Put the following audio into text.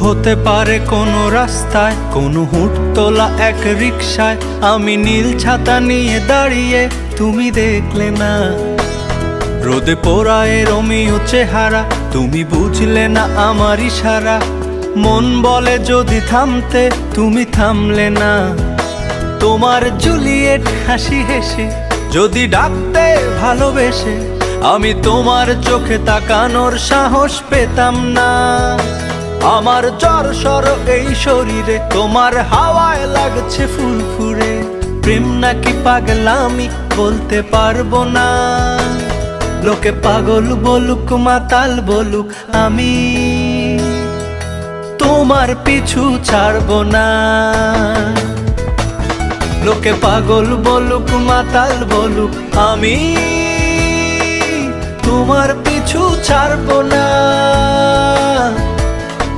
হতে পারে কোনো রাস্তায়, কোনো হুট তোলা এক রিকশায় আমি নীল ছাতা নিয়ে দাঁড়িয়ে, তুমি দেখলে না। রোদে পোড়ায় রোমিও চেহারা, তুমি বুঝলে না আমার ইশারা। মন বলে যদি থামতে, তুমি থামলে না। তোমার জুলিয়েট হাসি হেসে যদি ডাকতে ভালোবেসে, আমি তোমার চোখে তাকানোর সাহস পেতাম না। আমার জ্বর সর এই শরীরে, তোমার হাওয়ায় লাগছে ফুরফুরে। প্রেম নাকি পাগলামি বলতে পারবো না। লোকে পাগল বলুক মাতাল বলুক, আমি তোমার পিছু ছাড়বো না। লোকে পাগল বলুক মাতাল বলুক, আমি তোমার পিছু ছাড়বো না।